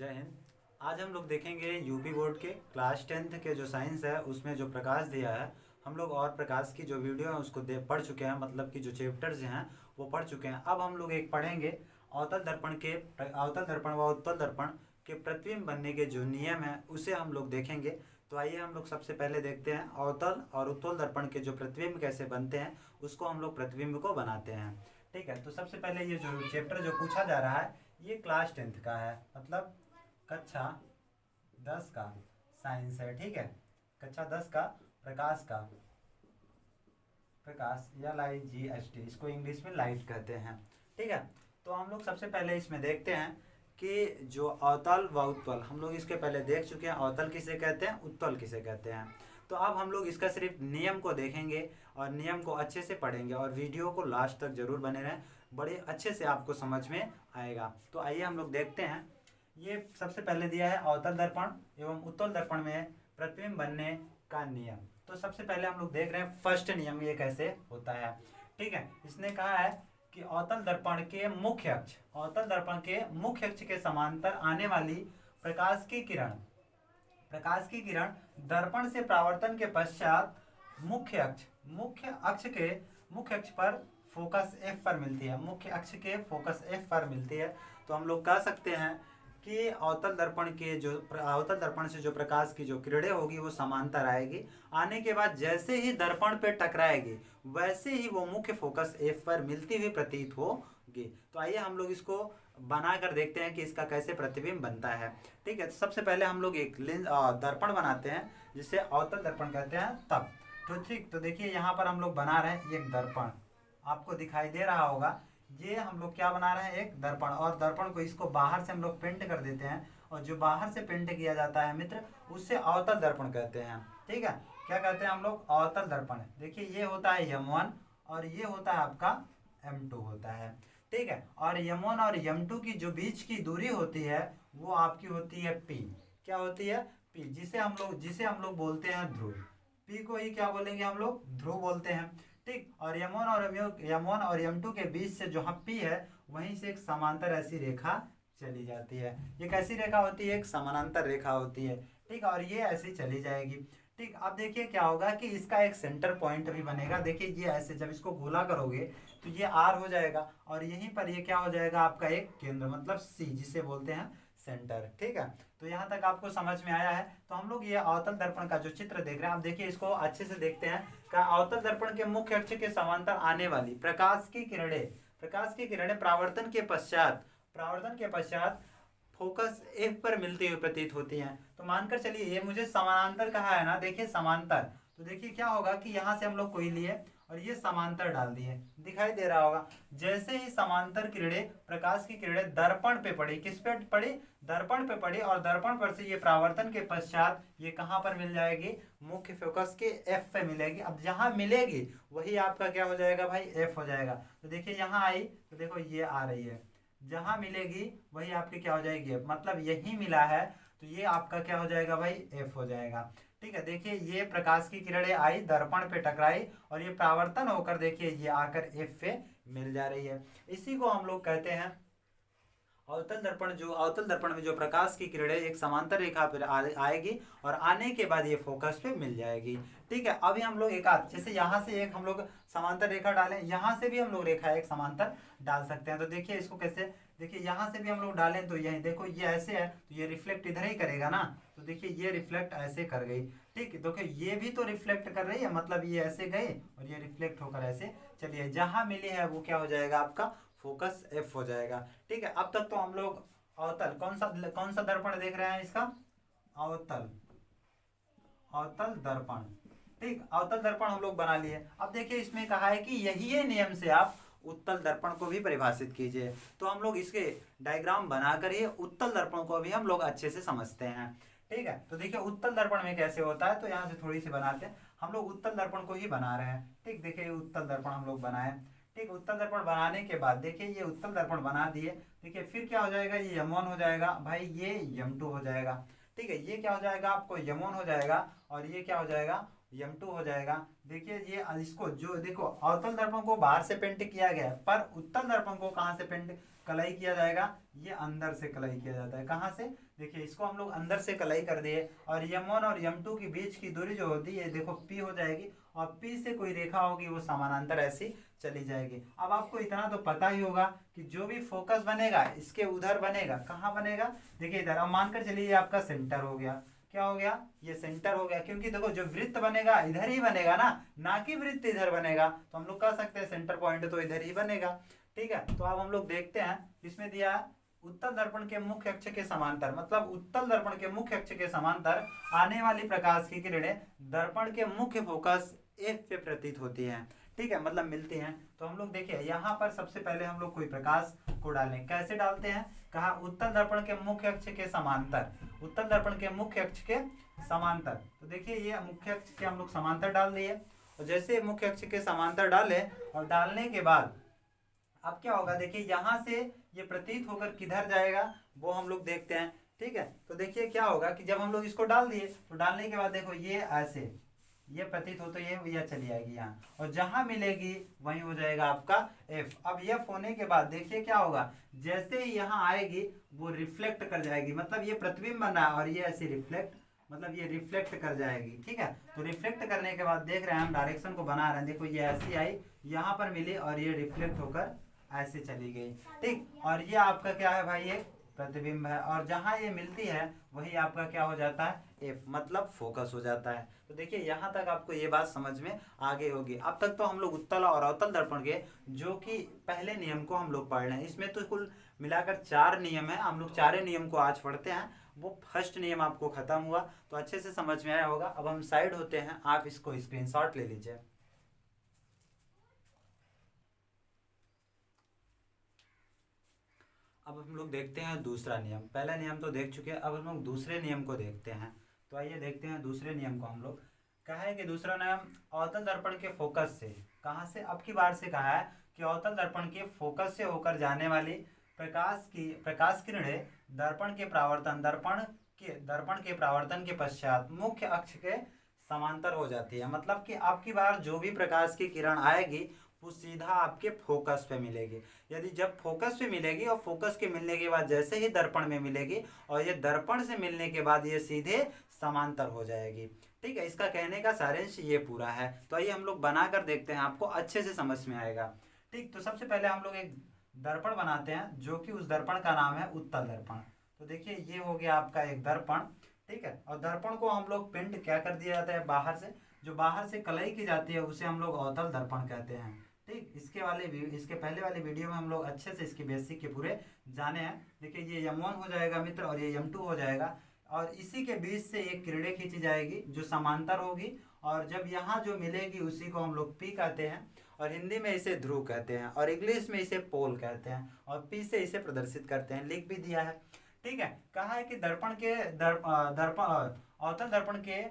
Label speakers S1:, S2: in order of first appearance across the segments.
S1: जय हिंद। आज हम लोग देखेंगे यूपी बोर्ड के क्लास 10th के जो साइंस है उसमें जो प्रकाश दिया है। हम लोग और प्रकाश की जो वीडियो है उसको पढ़ चुके हैं, मतलब कि जो चैप्टर्स हैं वो पढ़ चुके हैं। अब हम लोग एक पढ़ेंगे अवतल दर्पण व उत्तल दर्पण के प्रतिबिंब बनने के जो नियम है उसे हम लोग देखेंगे। तो आइए हम लोग सबसे पहले देखते हैं अवतल और उत्तल दर्पण के जो प्रतिबिंब कैसे बनते हैं, उसको हम लोग प्रतिबिंब को बनाते हैं। ठीक है, तो सबसे पहले ये जो चैप्टर जो पूछा जा रहा है ये क्लास 10th का है, मतलब कक्षा 10 का साइंस है। ठीक है, कक्षा 10 का प्रकाश LIGHT, इसको इंग्लिश में लाइट कहते हैं। ठीक है, तो हम लोग सबसे पहले इसमें देखते हैं कि जो अवतल व उत्तल, हम लोग इसके पहले देख चुके हैं अवतल किसे कहते हैं, उत्तल किसे कहते हैं। तो अब हम लोग इसका सिर्फ नियम को देखेंगे और नियम को अच्छे से पढ़ेंगे और वीडियो को लास्ट तक जरूर बने रहें, बड़े अच्छे से आपको समझ में आएगा। तो आइए हम लोग देखते हैं। ये सबसे पहले दिया है अवतल दर्पण एवं उत्तल दर्पण में प्रतिबिंब बनने का नियम। तो सबसे पहले हम लोग देख रहे हैं फर्स्ट नियम ये कैसे होता है। ठीक है, इसने कहा है कि अवतल दर्पण के मुख्य अक्ष के समांतर आने वाली प्रकाश की किरण दर्पण से परावर्तन के पश्चात मुख्य अक्ष पर फोकस F पर मिलती है। मुख्य अक्ष के फोकस F पर मिलती है। तो हम लोग कह सकते हैं कि अवतल दर्पण से जो प्रकाश की जो किरणें होगी वो समांतर आएगी। आने के बाद जैसे ही दर्पण पे टकराएगी वैसे ही वो मुख्य फोकस F पर मिलती हुई प्रतीत होगी। तो आइए हम लोग इसको बना कर देखते हैं कि इसका कैसे प्रतिबिंब बनता है। ठीक है, तो सबसे पहले हम लोग एक दर्पण बनाते हैं जिसे अवतल दर्पण कहते हैं। तब तो ठीक, तो देखिए यहाँ पर हम लोग बना रहे हैं एक दर्पण, आपको दिखाई दे रहा होगा। ये हम लोग क्या बना रहे हैं, एक दर्पण, और दर्पण को इसको बाहर से हम लोग पेंट कर देते हैं और जो बाहर से पेंट किया जाता है मित्र उससे अवतल दर्पण कहते हैं। ठीक है, क्या कहते हैं हम लोग, अवतल दर्पण। देखिए ये होता है M1 और ये होता है आपका M2 होता है। ठीक है, और M1 और M2 की जो बीच की दूरी होती है वो आपकी होती है P। क्या होती है, P, जिसे हम लोग बोलते हैं ध्रुव। P को ही क्या बोलेंगे हम लोग, ध्रुव बोलते हैं। ठीक, और M1 और M2 के बीच से जो P है वहीं से एक समांतर ऐसी रेखा चली जाती है। ये कैसी रेखा होती है, एक समानांतर रेखा होती है। ठीक, और ये ऐसी चली जाएगी। ठीक, अब देखिए क्या होगा कि इसका एक सेंटर पॉइंट भी बनेगा। देखिए ये ऐसे जब इसको गोला करोगे तो ये R हो जाएगा और यहीं पर ये क्या हो जाएगा आपका एक केंद्र, मतलब C, जिसे बोलते हैं सेंटर। ठीक है, तो यहाँ तक आपको समझ में आया है। तो हम लोग ये अवतल दर्पण का जो चित्र देख रहे हैं, आप देखिए इसको अच्छे से देखते हैं। का अवतल दर्पण के मुख्य अक्ष के समांतर आने वाली प्रकाश की किरणें परावर्तन के पश्चात फोकस F पर मिलती हुई प्रतीत होती हैं। तो मानकर चलिए ये मुझे समानांतर कहा है ना, देखिए समांतर, तो देखिए क्या होगा कि यहाँ से हम लोग कोई लिए और ये समांतर डाल दिए, दिखाई दे रहा होगा। जैसे ही समांतर किरणें, प्रकाश की किरणें दर्पण पे पड़ी, किस पे पड़ी, दर्पण पे पड़ी, और दर्पण पर से ये परावर्तन के पश्चात ये कहाँ पर मिल जाएगी, मुख्य फोकस के F पे मिलेगी। अब जहाँ मिलेगी वही आपका क्या हो जाएगा भाई, F हो जाएगा। तो देखिए यहाँ आई तो देखो ये आ रही है, जहां मिलेगी वही आपकी क्या हो जाएगी, मतलब यही मिला है तो ये आपका क्या हो जाएगा भाई, F हो जाएगा। ठीक है, देखिए ये प्रकाश की किरणें आई, दर्पण पे टकराई और ये परावर्तन होकर देखिए ये आकर F पे मिल जा रही है। इसी को हम लोग कहते हैं अवतल दर्पण में जो प्रकाश की किरणें एक समांतर रेखा पर आएगी और आने के बाद ये फोकस पे मिल जाएगी। ठीक है, अभी हम लोग एक जैसे यहाँ से एक हम लोग समांतर रेखा डालें, यहाँ से भी हम लोग रेखा एक समांतर डाल सकते हैं। तो देखिए इसको कैसे, देखिए यहाँ से भी हम लोग डालें तो यही देखो ये ऐसे है तो ये रिफ्लेक्ट इधर ही करेगा ना, तो देखिए ये रिफ्लेक्ट ऐसे कर गई। ठीक है, देखो ये भी तो रिफ्लेक्ट कर रही है, मतलब ये ऐसे गए और ये रिफ्लेक्ट होकर ऐसे चलिए, जहां मिली है वो क्या हो जाएगा आपका फोकस F हो जाएगा। ठीक है, अब तक तो हम लोग अवतल कौन सा दर्पण देख रहे हैं, इसका अवतल दर्पण। ठीक, अवतल दर्पण हम लोग बना लिए। अब देखिए इसमें कहा है कि यही नियम से आप उत्तल दर्पण को भी परिभाषित कीजिए। तो हम लोग इसके डायग्राम बनाकर ही उत्तल दर्पण को भी हम लोग अच्छे से समझते हैं। ठीक है, तो देखिए उत्तल दर्पण में कैसे होता है, तो यहाँ से थोड़ी सी बनाते हैं। हम लोग उत्तल दर्पण को ही बना रहे हैं। ठीक, देखिए उत्तल दर्पण हम लोग बनाए। ठीक, उत्तल दर्पण बनाने के बाद देखिए ये उत्तल दर्पण बना दिए। देखिए फिर क्या हो जाएगा, ये M1 हो जाएगा भाई, ये M2 हो जाएगा। ठीक है, ये क्या हो जाएगा आपको, M1 हो जाएगा और ये क्या हो जाएगा, M2 हो जाएगा। देखिए ये इसको जो देखो अवतल दर्पण को बाहर से पेंट किया गया है, पर उत्तल दर्पण को कहाँ से पेंट कलाई किया जाएगा, ये अंदर से कलाई किया जाता है। कहाँ से, देखिए इसको हम लोग अंदर से कलाई कर दिए, और M1 और M2 के बीच की दूरी जो होती है देखो P हो जाएगी, और P से कोई रेखा होगी वो समानांतर ऐसी चली जाएगी। अब आपको इतना तो पता ही होगा कि जो भी फोकस बनेगा इसके उधर बनेगा, कहाँ बनेगा, देखिए इधर। अब मानकर चलिए ये आपका सेंटर हो गया, क्या हो गया, ये सेंटर हो गया, क्योंकि देखो जो वृत्त बनेगा इधर ही बनेगा ना कि वृत्त इधर बनेगा, तो हम लोग कह सकते हैं सेंटर पॉइंट तो इधर ही बनेगा। ठीक है, तो अब हम लोग देखते हैं, इसमें दिया है उत्तल दर्पण के मुख्य अक्ष के समांतर, मतलब उत्तल दर्पण के मुख्य अक्ष के समांतर आने वाली प्रकाश की किरणें दर्पण के मुख्य फोकस F पे प्रतीत होती हैं। ठीक है, मतलब मिलती हैं। तो हम लोग देखिए यहाँ पर सबसे पहले हम लोग कोई प्रकाश को डालें, कैसे डालते हैं, कहा उत्तल दर्पण के मुख्य अक्ष के समांतर, उत्तल दर्पण के मुख्य अक्ष के समांतर। तो देखिए ये मुख्य अक्ष के हम लोग समांतर डाल दिए, और जैसे मुख्य अक्ष के समांतर डाले, और डालने के बाद अब क्या होगा, देखिए यहाँ से ये प्रतीत होकर किधर जाएगा वो हम लोग देखते हैं। ठीक है, तो देखिए क्या होगा कि जब हम लोग इसको डाल दिए, तो डालने के बाद देखो ये ऐसे ये प्रतीत हो, तो ये चली आएगी यहाँ, और जहां मिलेगी वहीं हो जाएगा आपका F। अब F होने के बाद देखिए क्या होगा, जैसे ही यहाँ आएगी वो रिफ्लेक्ट कर जाएगी, मतलब ये प्रतिबिंब बन रहा है, और ये ऐसे रिफ्लेक्ट, मतलब ये रिफ्लेक्ट कर जाएगी। ठीक है, तो रिफ्लेक्ट करने के बाद देख रहे हैं हम डायरेक्शन को बना रहे हैं, देखो ये ऐसी आई, यहाँ पर मिली, और ये रिफ्लेक्ट होकर ऐसे चली गई। ठीक, और ये आपका क्या है भाई, एक प्रतिबिंब है, और जहां ये मिलती है वही आपका क्या हो जाता है, F, मतलब फोकस हो जाता है। तो देखिए यहाँ तक आपको ये बात समझ में आ गई होगी। अब तक तो हम लोग उत्तल और अवतल दर्पण के जो कि पहले नियम को हम लोग पढ़ रहे हैं, इसमें तो कुल मिलाकर 4 नियम है, हम लोग 4 नियम को आज पढ़ते हैं। वो फर्स्ट नियम आपको खत्म हुआ, तो अच्छे से समझ में आया होगा। अब हम साइड होते हैं, आप इसको स्क्रीनशॉट ले लीजिए। अब हम लोग देखते हैं दूसरा नियम, पहला नियम तो देख चुके हैं, अब हम लोग दूसरे नियम को देखते हैं। तो आइए देखते हैं दूसरे नियम को। हम लोग कहा है कि दूसरा नियम अवतल दर्पण के फोकस से, कहाँ से, अब की बार से कहा है कि अवतल दर्पण के फोकस से होकर जाने वाली प्रकाश किरणें दर्पण के प्रावर्तन के पश्चात मुख्य अक्ष के समांतर हो जाती है। मतलब कि अब की बार जो भी प्रकाश की किरण आएगी वो सीधा आपके फोकस पे मिलेगी। यदि जब फोकस पे मिलेगी, और फोकस के मिलने के बाद जैसे ही दर्पण में मिलेगी, और ये दर्पण से मिलने के बाद ये सीधे समांतर हो जाएगी। ठीक है, इसका कहने का सारांश ये पूरा है। तो आइए हम लोग बनाकर देखते हैं, आपको अच्छे से समझ में आएगा। ठीक, तो सबसे पहले हम लोग एक दर्पण बनाते हैं, जो कि उस दर्पण का नाम है उत्तल दर्पण। तो देखिए ये हो गया आपका एक दर्पण। ठीक है, और दर्पण को हम लोग पेंट क्या कर दिया जाता है, बाहर से, जो बाहर से कलाई की जाती है उसे हम लोग अवतल दर्पण कहते हैं। ठीक, इसके पहले वाले वीडियो में हम लोग अच्छे से इसके बेसिक के पूरे जाने हैं। देखिए ये M1 हो जाएगा मित्र, और ये M2 हो जाएगा, और इसी के बीच से एक किरणें खींची जाएगी जो समांतर होगी, और जब यहाँ जो मिलेगी उसी को हम लोग P कहते हैं, और हिंदी में इसे ध्रुव कहते हैं, और इंग्लिश में इसे पोल कहते हैं, और P से इसे प्रदर्शित करते हैं, लिख भी दिया है। ठीक है, कहा है कि अवतल दर्पण के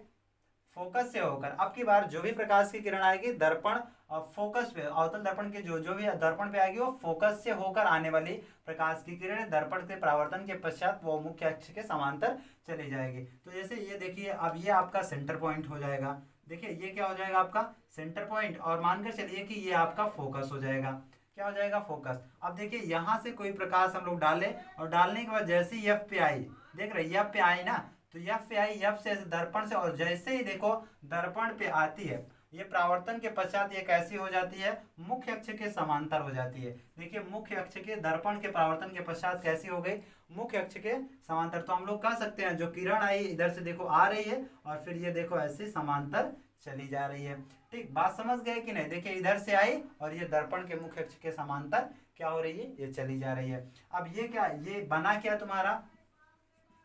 S1: फोकस से होकर, अब की बार जो भी प्रकाश की किरण आएगी दर्पण फोकस पे, अवतल दर्पण के जो भी दर्पण पे आएगी वो फोकस से होकर आने वाली प्रकाश की किरण दर्पण के परावर्तन के पश्चात वो मुख्य अक्ष के समांतर चली जाएगी। तो जैसे ये देखिए, अब ये आपका सेंटर पॉइंट हो जाएगा। देखिए ये क्या हो जाएगा आपका सेंटर पॉइंट, और मानकर चलिए कि ये आपका फोकस हो जाएगा। क्या हो जाएगा, फोकस। अब देखिए यहाँ से कोई प्रकाश हम लोग डाले, और डालने के बाद जैसे ही F पे आई, देख रहे F पे आई ना, तो F पे आई, F से दर्पण से, और जैसे ही देखो दर्पण पे आती है, ये परावर्तन के पश्चात ये कैसी हो जाती है, मुख्य अक्ष के समांतर हो जाती है। देखिए मुख्य अक्ष के दर्पण के परावर्तन के पश्चात कैसी हो गई, मुख्य अक्ष के समांतर। तो हम लोग कह सकते हैं जो किरण आई इधर से देखो आ रही है, और फिर ये देखो ऐसे समांतर चली जा रही है। ठीक, बात समझ गए कि नहीं। देखिए इधर से आई, और ये दर्पण के मुख्य अक्ष के समांतर क्या हो रही है, ये चली जा रही है। अब ये क्या, ये बना क्या तुम्हारा,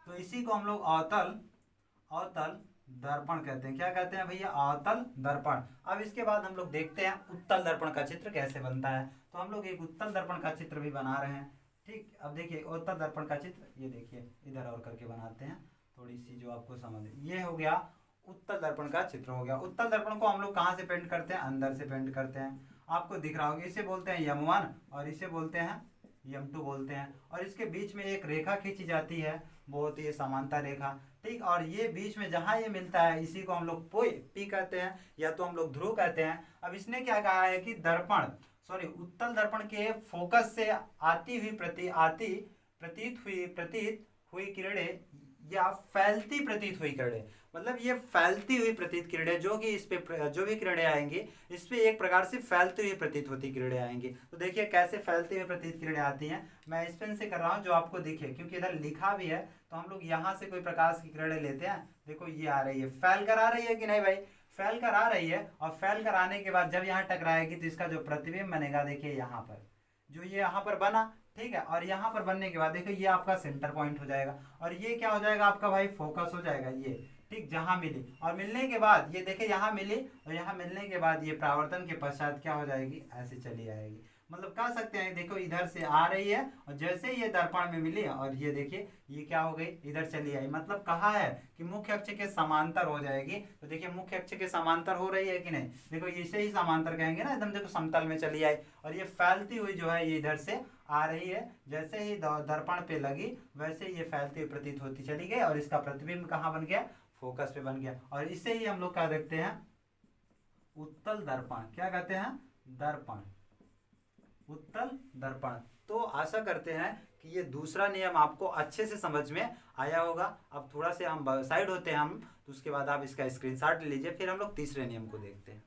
S1: तो इसी को हम लोग अवतल दर्पण कहते हैं। क्या कहते हैं भैया, अवतल दर्पण। अब इसके बाद हम लोग देखते हैं उत्तल दर्पण का चित्र कैसे बनता है। तो हम लोग एक उत्तल दर्पण का चित्र भी बना रहे हैं। ठीक, अब देखिए उत्तल दर्पण का चित्र, ये देखिए इधर और करके बनाते हैं, थोड़ी सी जो आपको समझ। ये हो गया उत्तल दर्पण का चित्र हो गया। उत्तल दर्पण को हम लोग कहाँ से पेंट करते हैं, अंदर से पेंट करते हैं। आपको दिख रहा होगा, इसे बोलते हैं M1 और इसे बोलते हैं M2 बोलते हैं। और इसके बीच में एक रेखा खींची जाती है, वो होती है समांतर रेखा, ठीक। और ये बीच में जहाँ ये मिलता है इसी को हम लोग पी कहते हैं, या तो हम लोग ध्रुव कहते हैं। अब इसने क्या कहा है कि उत्तल दर्पण के फोकस से प्रतीत हुई किरणें या फैलती प्रतीत हुई किरणें, मतलब ये फैलती हुई प्रतीत किरणें जो कि इस पे जो भी किरणें आएंगी इस पे एक प्रकार से फैलती हुई प्रतीत होती किरणें आएंगी। तो देखिए कैसे फैलती हुई प्रतीत किरणें आती हैं। मैं इस पेन से कर रहा हूँ जो आपको दिखे, क्योंकि इधर लिखा भी है। तो हम लोग यहाँ से कोई प्रकाश की किरणें लेते हैं, देखो ये आ रही है, फैल कर आ रही है कि नहीं भाई, फैल कर आ रही है। और फैल कर आने के बाद जब यहाँ टकराएगी तो इसका जो प्रतिबिंब बनेगा, देखिए यहाँ पर जो ये यहाँ पर बना, ठीक है। और यहाँ पर बनने के बाद देखो ये आपका सेंटर पॉइंट हो जाएगा, और ये क्या हो जाएगा आपका भाई, फोकस हो जाएगा ये, ठीक। जहां मिली और मिलने के बाद ये देखे यहाँ मिली, और यहाँ मिलने के बाद ये परावर्तन के पश्चात क्या हो जाएगी, ऐसे चली आएगी। मतलब कह सकते हैं देखो इधर से आ रही है, और जैसे ये दर्पण में मिली और ये देखिए ये क्या हो गई, इधर चली आई। मतलब कहा है कि मुख्य अक्ष के समांतर हो जाएगी। तो देखिए मुख्य अक्ष के समांतर हो रही है कि नहीं, देखो इसे ही समांतर कहेंगे ना, एकदम देखो समतल में चली आई। और ये फैलती हुई जो है ये इधर से आ रही है, जैसे ही दर्पण पे लगी वैसे ये फैलती हुई प्रतीत होती चली गई, और इसका प्रतिबिंब कहाँ बन गया, फोकस पे बन गया। और इसे ही हम लोग क्या देखते हैं, उत्तल दर्पण, क्या कहते हैं, दर्पण, उत्तल दर्पण। तो आशा करते हैं कि ये दूसरा नियम आपको अच्छे से समझ में आया होगा। अब थोड़ा से हम साइड होते हैं हम, तो उसके बाद आप इसका स्क्रीनशॉट ले लीजिए, फिर हम लोग तीसरे नियम को देखते हैं।